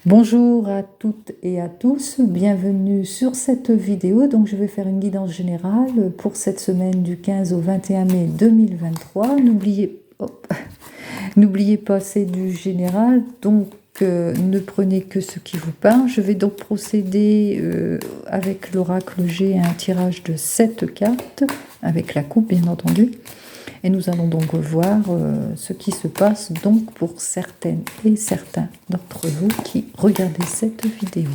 Bonjour à toutes et à tous, bienvenue sur cette vidéo. Donc je vais faire une guidance générale pour cette semaine du 15 au 21 mai 2023. N'oubliez pas, c'est du général, donc ne prenez que ce qui vous parle. Je vais donc procéder avec l'oracle G à un tirage de 7 cartes, avec la coupe bien entendu. Et nous allons donc voir ce qui se passe donc pour certaines et certains d'entre vous qui regardez cette vidéo.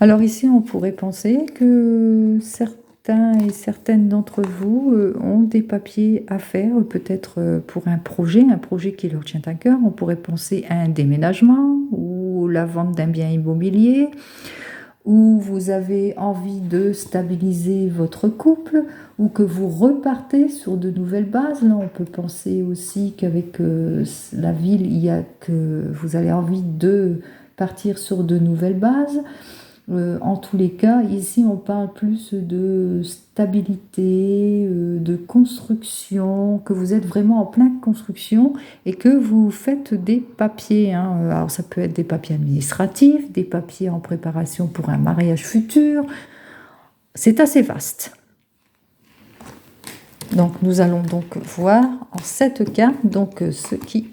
Alors ici, on pourrait penser que certains et certaines d'entre vous ont des papiers à faire, peut-être pour un projet qui leur tient à cœur. On pourrait penser à un déménagement ou la vente d'un bien immobilier, ou vous avez envie de stabiliser votre couple, ou que vous repartez sur de nouvelles bases. Là, on peut penser aussi qu'avec la ville, il y a que vous avez envie de partir sur de nouvelles bases. En tous les cas, ici, on parle plus de stabilité, de construction, que vous êtes vraiment en pleine construction et que vous faites des papiers. Alors, ça peut être des papiers administratifs, des papiers en préparation pour un mariage futur. C'est assez vaste. Donc, nous allons donc voir en 7 cartes donc, ce qui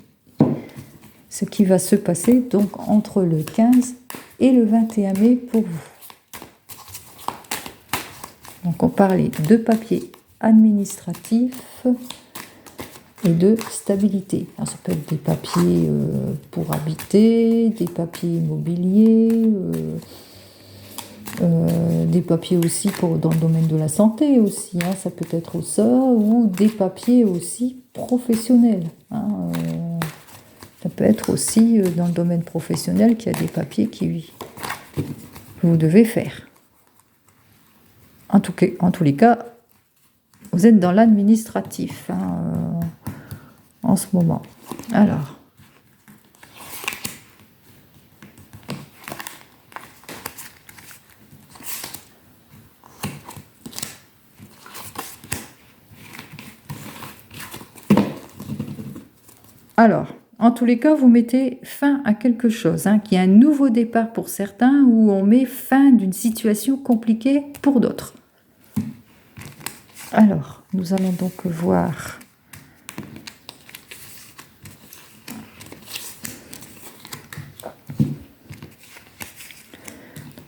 va se passer donc, entre le 15 et le 21 mai pour vous. Donc on parlait de papiers administratifs et de stabilité. Alors, ça peut être des papiers pour habiter, des papiers immobiliers, des papiers aussi dans le domaine de la santé aussi, ça peut être ça, ou des papiers aussi professionnels. Ça peut être aussi dans le domaine professionnel qu'il y a des papiers que vous devez faire. En tous les cas, vous êtes dans l'administratif en ce moment. Alors, en tous les cas, vous mettez fin à quelque chose, qui est un nouveau départ pour certains, ou on met fin d'une situation compliquée pour d'autres. Alors, nous allons donc voir.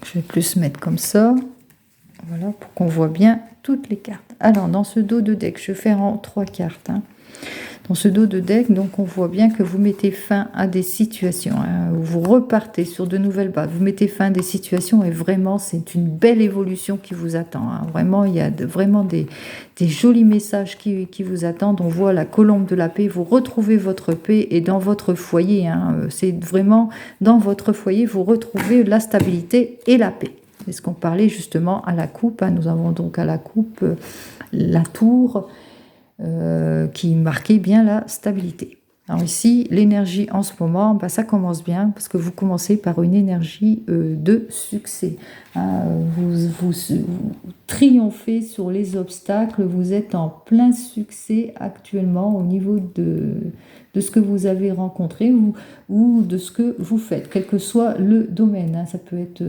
Je vais plus mettre comme ça, voilà, pour qu'on voit bien toutes les cartes. Alors, dans ce dos de deck, je vais faire en 3 cartes. Dans ce dos de deck, donc on voit bien que vous mettez fin à des situations, où vous repartez sur de nouvelles bases, vous mettez fin à des situations et vraiment c'est une belle évolution qui vous attend. Vraiment, il y a vraiment des jolis messages qui vous attendent. On voit la colombe de la paix, vous retrouvez votre paix et dans votre foyer, c'est vraiment dans votre foyer, vous retrouvez la stabilité et la paix. C'est ce qu'on parlait justement à la coupe. Nous avons donc à la coupe la tour, qui marquait bien la stabilité. Alors ici, l'énergie en ce moment, ça commence bien parce que vous commencez par une énergie de succès. Vous triomphez sur les obstacles, vous êtes en plein succès actuellement au niveau de ce que vous avez rencontré ou de ce que vous faites, quel que soit le domaine. Ça peut être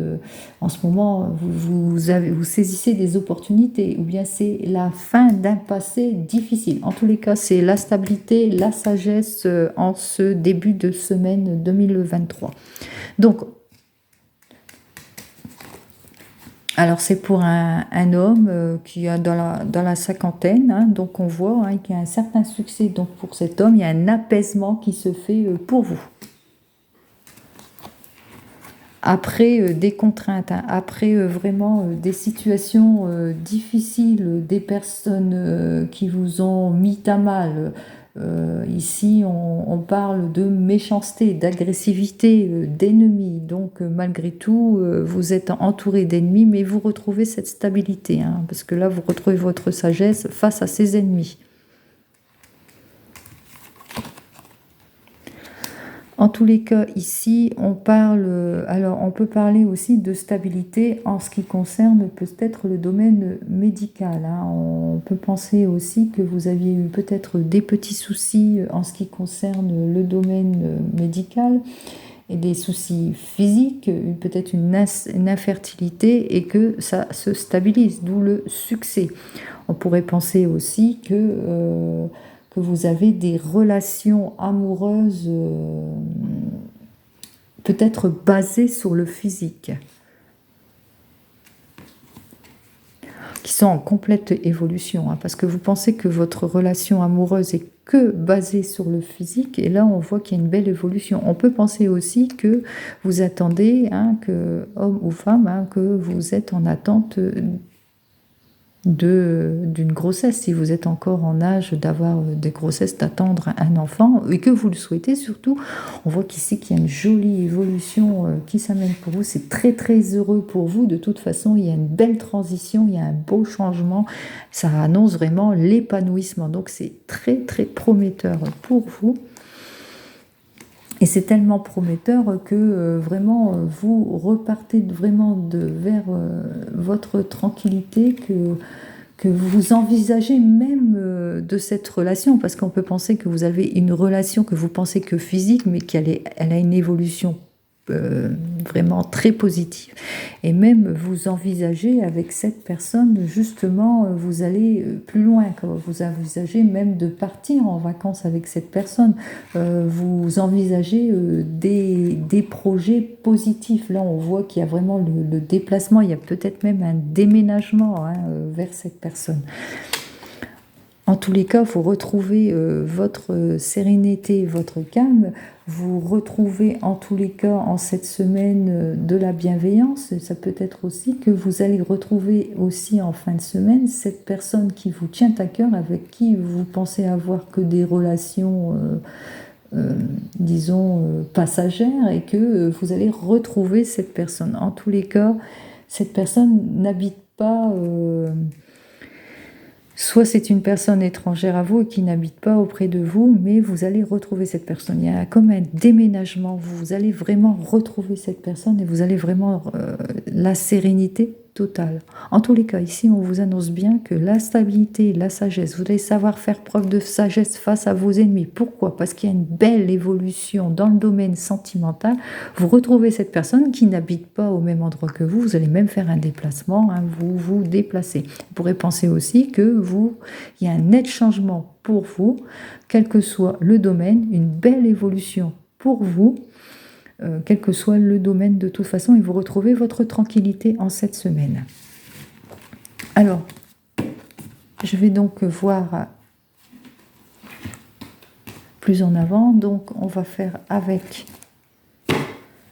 en ce moment, vous saisissez des opportunités ou bien c'est la fin d'un passé difficile. En tous les cas, c'est la stabilité, la sagesse en ce début de semaine 2023. Donc, alors c'est pour un homme qui est dans la cinquantaine, donc on voit qu'il y a un certain succès. Donc pour cet homme, il y a un apaisement qui se fait pour vous. Après des contraintes, après vraiment des situations difficiles, des personnes qui vous ont mis à mal. Ici, on parle de méchanceté, d'agressivité, d'ennemis. Donc, malgré tout, vous êtes entouré d'ennemis, mais vous retrouvez cette stabilité, parce que là, vous retrouvez votre sagesse face à ces ennemis. En tous les cas, ici, on parle, alors on peut parler aussi de stabilité en ce qui concerne peut-être le domaine médical, hein. On peut penser aussi que vous aviez eu peut-être des petits soucis en ce qui concerne le domaine médical et des soucis physiques, peut-être une infertilité et que ça se stabilise, d'où le succès. On pourrait penser aussi que vous avez des relations amoureuses peut-être basées sur le physique, qui sont en complète évolution, hein, parce que vous pensez que votre relation amoureuse est que basée sur le physique, et là on voit qu'il y a une belle évolution. On peut penser aussi que vous attendez, hein, que homme ou femme, hein, que vous êtes en attente d'une grossesse, si vous êtes encore en âge d'avoir des grossesses, d'attendre un enfant, et que vous le souhaitez surtout. On voit qu'ici qu'il y a une jolie évolution qui s'amène pour vous. C'est très très heureux pour vous. De toute façon, il y a une belle transition, il y a un beau changement. Ça annonce vraiment l'épanouissement. Donc c'est très très prometteur pour vous. Et c'est tellement prometteur que vraiment vous repartez vraiment vers votre tranquillité, que vous envisagez même de cette relation, parce qu'on peut penser que vous avez une relation que vous pensez que physique, mais elle a une évolution vraiment très positive. Et même vous envisagez avec cette personne, justement, vous allez plus loin, vous envisagez même de partir en vacances avec cette personne, vous envisagez des projets positifs. Là, on voit qu'il y a vraiment le déplacement, il y a peut-être même un déménagement, hein, vers cette personne. En tous les cas, vous retrouvez votre sérénité, votre calme. Vous retrouvez en tous les cas en cette semaine de la bienveillance. Et ça peut être aussi que vous allez retrouver aussi en fin de semaine cette personne qui vous tient à cœur, avec qui vous pensez avoir que des relations, disons, passagères, et que vous allez retrouver cette personne. En tous les cas, cette personne n'habite pas... soit c'est une personne étrangère à vous et qui n'habite pas auprès de vous, mais vous allez retrouver cette personne. Il y a comme un déménagement. Vous allez vraiment retrouver cette personne et vous allez vraiment la sérénité totale. En tous les cas, ici, on vous annonce bien que la stabilité, la sagesse, vous allez savoir faire preuve de sagesse face à vos ennemis. Pourquoi? Parce qu'il y a une belle évolution dans le domaine sentimental. Vous retrouvez cette personne qui n'habite pas au même endroit que vous. Vous allez même faire un déplacement, hein, vous vous déplacez. Vous pourrez penser aussi que il y a un net changement pour vous, quel que soit le domaine, une belle évolution pour vous, quel que soit le domaine de toute façon, et vous retrouvez votre tranquillité en cette semaine. Alors, je vais donc voir plus en avant. Donc, on va faire avec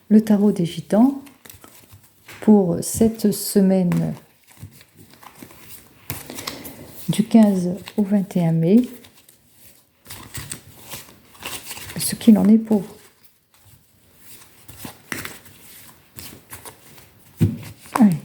le tarot des gitans pour cette semaine du 15 au 21 mai, ce qu'il en est pour vous. Allez.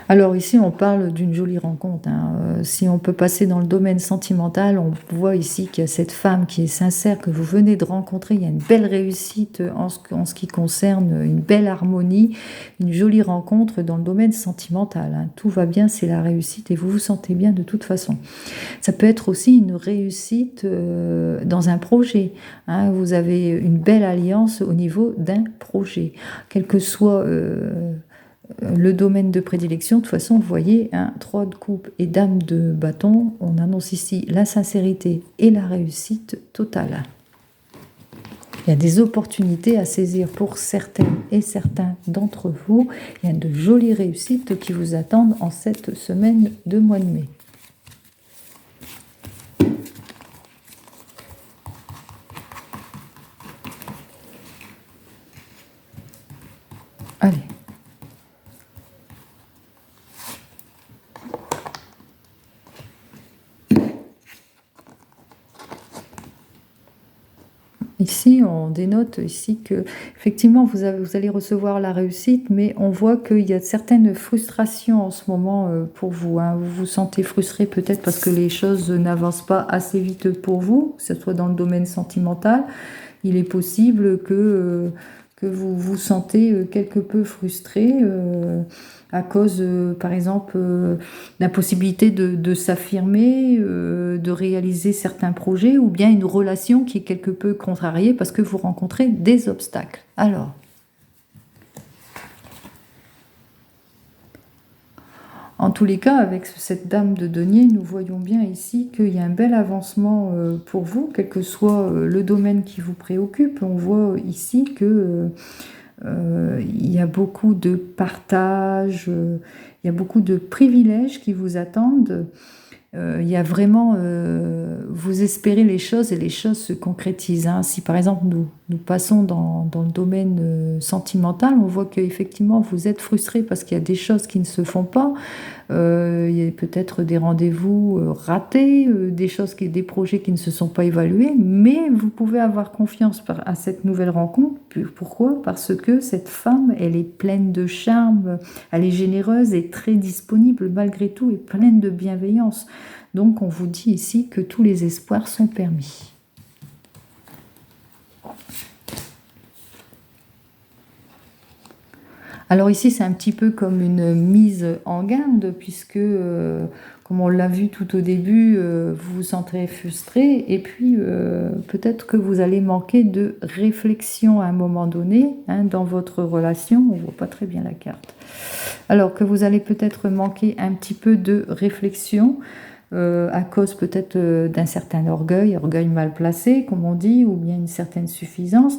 Alors ici, on parle d'une jolie rencontre, hein. Si on peut passer dans le domaine sentimental, on voit ici qu'il y a cette femme qui est sincère, que vous venez de rencontrer. Il y a une belle réussite en ce qui concerne une belle harmonie, une jolie rencontre dans le domaine sentimental, hein. Tout va bien, c'est la réussite et vous vous sentez bien de toute façon. Ça peut être aussi une réussite dans un projet, hein. Vous avez une belle alliance au niveau d'un projet, quel que soit... le domaine de prédilection. De toute façon, vous voyez, hein, 3 de coupe et dame de bâton, on annonce ici la sincérité et la réussite totale. Il y a des opportunités à saisir pour certaines et certains d'entre vous. Il y a de jolies réussites qui vous attendent en cette semaine de mois de mai. Allez. Ici, on dénote ici que effectivement vous allez recevoir la réussite, mais on voit qu'il y a certaines frustrations en ce moment pour vous, hein. Vous vous sentez frustré peut-être parce que les choses n'avancent pas assez vite pour vous, que ce soit dans le domaine sentimental. Il est possible que vous vous sentez quelque peu frustré à cause, par exemple, de la possibilité de s'affirmer, de réaliser certains projets, ou bien une relation qui est quelque peu contrariée parce que vous rencontrez des obstacles. Alors, en tous les cas, avec cette dame de denier, nous voyons bien ici qu'il y a un bel avancement pour vous, quel que soit le domaine qui vous préoccupe. On voit ici que il y a beaucoup de partage, il y a beaucoup de privilèges qui vous attendent. Il y a vraiment, vous espérez les choses et les choses se concrétisent, hein. Si par exemple nous passons dans le domaine sentimental, on voit qu'effectivement vous êtes frustré parce qu'il y a des choses qui ne se font pas. Il y a peut-être des rendez-vous ratés, des projets qui ne se sont pas évalués, mais vous pouvez avoir confiance à cette nouvelle rencontre. Pourquoi? Parce que cette femme, elle est pleine de charme, elle est généreuse et très disponible malgré tout et pleine de bienveillance. Donc on vous dit ici que tous les espoirs sont permis. Alors ici, c'est un petit peu comme une mise en garde, puisque, comme on l'a vu tout au début, vous vous sentirez frustré, et puis peut-être que vous allez manquer de réflexion à un moment donné, hein, dans votre relation. On ne voit pas très bien la carte. Alors que vous allez peut-être manquer un petit peu de réflexion, à cause peut-être d'un certain orgueil mal placé, comme on dit, ou bien une certaine suffisance.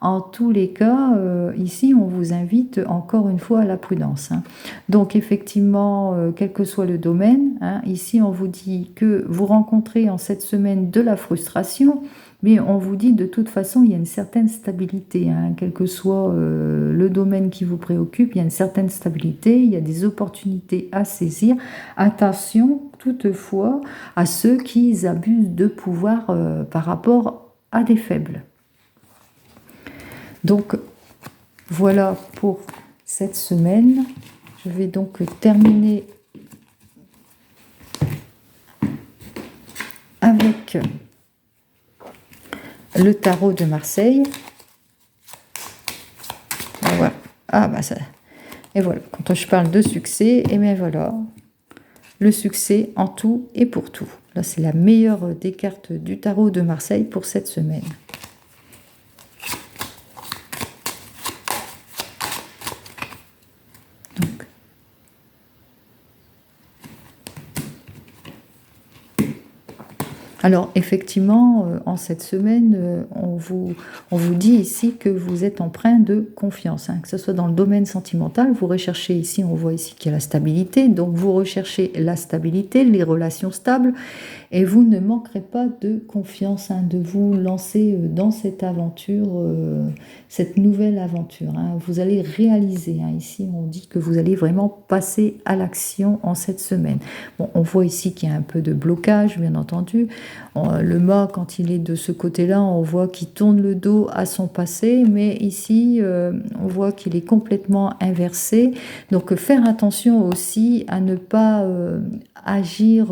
En tous les cas, ici, on vous invite encore une fois à la prudence, hein. Donc, effectivement, quel que soit le domaine, hein, ici, on vous dit que vous rencontrez en cette semaine de la frustration, mais on vous dit de toute façon, il y a une certaine stabilité, hein, quel que soit le domaine qui vous préoccupe, il y a une certaine stabilité, il y a des opportunités à saisir. Attention toutefois à ceux qui abusent de pouvoir par rapport à des faibles. Donc voilà pour cette semaine. Je vais donc terminer avec le tarot de Marseille. Voilà. Ah bah ça. Et voilà. Quand je parle de succès, et bien voilà. Le succès en tout et pour tout. Là, c'est la meilleure des cartes du tarot de Marseille pour cette semaine. Donc, alors, effectivement, en cette semaine, on vous dit ici que vous êtes empreint de confiance, hein, que ce soit dans le domaine sentimental. Vous recherchez ici, on voit ici qu'il y a la stabilité. Donc, vous recherchez la stabilité, les relations stables. Et vous ne manquerez pas de confiance, hein, de vous lancer dans cette aventure, cette nouvelle aventure, hein. Vous allez réaliser, hein, ici on dit que vous allez vraiment passer à l'action en cette semaine. Bon, on voit ici qu'il y a un peu de blocage, bien entendu. Le mât, quand il est de ce côté-là, on voit qu'il tourne le dos à son passé, mais ici on voit qu'il est complètement inversé. Donc faire attention aussi à ne pas agir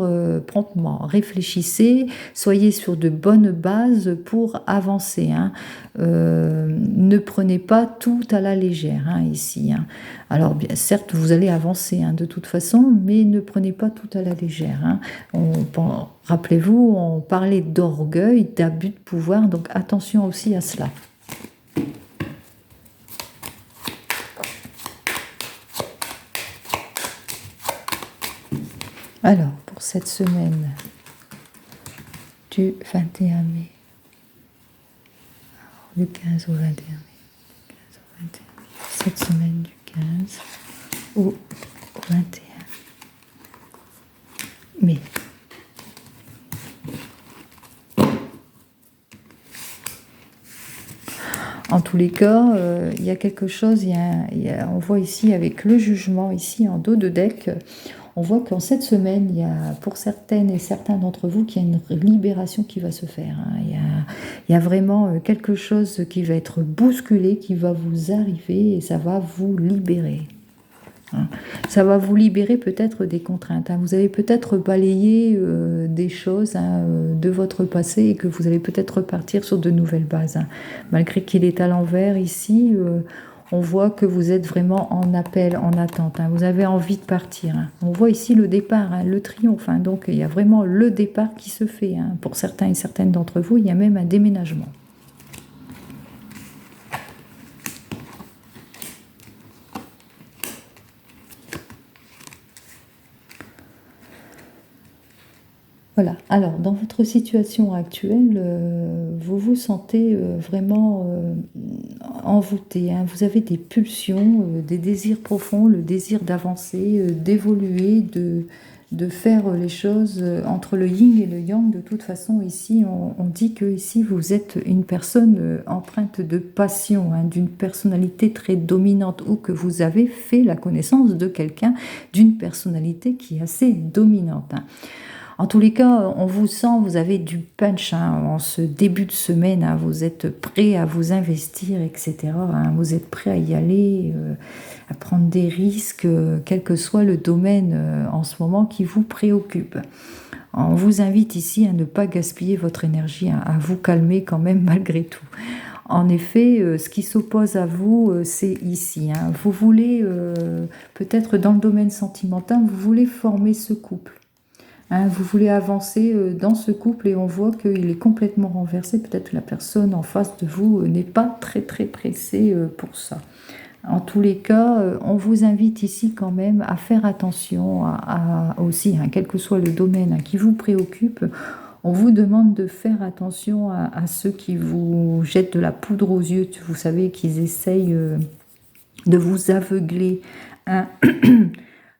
promptement. Réfléchissez, soyez sur de bonnes bases pour avancer, hein. Ne prenez pas tout à la légère, hein, ici, hein. Alors bien, certes, vous allez avancer, hein, de toute façon, mais ne prenez pas tout à la légère, hein. Rappelez-vous, on parlait d'orgueil, d'abus de pouvoir, donc attention aussi à cela. Alors, pour cette semaine du 21 mai, du 15 au 21 mai, cette semaine du 15 au 21 mai. En tous les cas, il y a quelque chose, on voit ici avec le jugement, ici en dos de deck, On voit qu'en cette semaine, il y a pour certaines et certains d'entre vous qu'il y a une libération qui va se faire, hein. Il y a vraiment quelque chose qui va être bousculé, qui va vous arriver et ça va vous libérer, hein. Ça va vous libérer peut-être des contraintes, hein. Vous avez peut-être balayé des choses, hein, de votre passé et que vous allez peut-être repartir sur de nouvelles bases, hein. Malgré qu'il est à l'envers ici, on voit que vous êtes vraiment en appel, en attente, hein. Vous avez envie de partir, hein. On voit ici le départ, hein, le triomphe, hein. Donc il y a vraiment le départ qui se fait, hein. Pour certains et certaines d'entre vous, il y a même un déménagement. Voilà. Alors, dans votre situation actuelle, vous vous sentez vraiment envoûté, hein. Vous avez des pulsions, des désirs profonds, le désir d'avancer, d'évoluer, de faire les choses entre le yin et le yang. De toute façon, ici, on dit que ici, vous êtes une personne empreinte de passion, hein, d'une personnalité très dominante, ou que vous avez fait la connaissance de quelqu'un d'une personnalité qui est assez dominante, hein. En tous les cas, on vous sent, vous avez du punch, hein, en ce début de semaine, hein. Vous êtes prêt à vous investir, etc., hein. Vous êtes prêt à y aller, à prendre des risques, quel que soit le domaine en ce moment qui vous préoccupe. On vous invite ici à ne pas gaspiller votre énergie, hein, à vous calmer quand même malgré tout. En effet, ce qui s'oppose à vous, c'est ici, hein. Vous voulez, peut-être dans le domaine sentimental, vous voulez former ce couple, hein. Vous voulez avancer dans ce couple et on voit qu'il est complètement renversé. Peut-être que la personne en face de vous n'est pas très très pressée pour ça. En tous les cas, on vous invite ici quand même à faire attention aussi, hein, quel que soit le domaine, hein, qui vous préoccupe. On vous demande de faire attention à ceux qui vous jettent de la poudre aux yeux. Vous savez qu'ils essayent de vous aveugler, hein.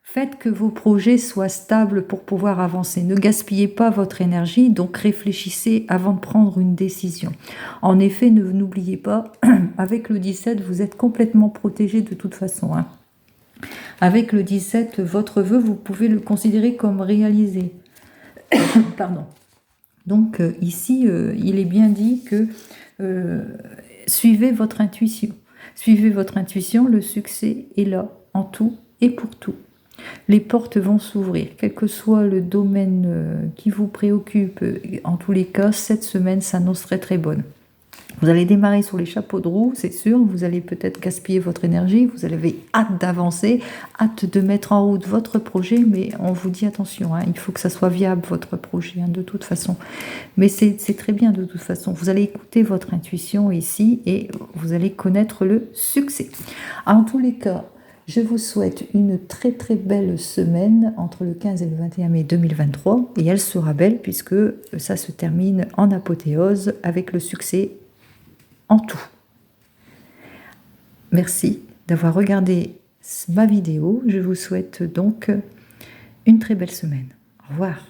Faites que vos projets soient stables pour pouvoir avancer. Ne gaspillez pas votre énergie, donc réfléchissez avant de prendre une décision. En effet, n'oubliez pas, avec le 17, vous êtes complètement protégé de toute façon, hein. Avec le 17, votre vœu, vous pouvez le considérer comme réalisé. Pardon. Donc ici, il est bien dit que suivez votre intuition. Suivez votre intuition, le succès est là, en tout et pour tout. Les portes vont s'ouvrir, quel que soit le domaine qui vous préoccupe. En tous les cas, cette semaine s'annonce très très bonne. Vous allez démarrer sur les chapeaux de roue, c'est sûr. Vous allez peut-être gaspiller votre énergie. Vous avez hâte d'avancer, hâte de mettre en route votre projet. Mais on vous dit attention, hein, il faut que ça soit viable, votre projet, hein, de toute façon. Mais c'est très bien de toute façon. Vous allez écouter votre intuition ici et vous allez connaître le succès. En tous les cas, je vous souhaite une très très belle semaine entre le 15 et le 21 mai 2023. Et elle sera belle puisque ça se termine en apothéose avec le succès en tout. Merci d'avoir regardé ma vidéo. Je vous souhaite donc une très belle semaine. Au revoir.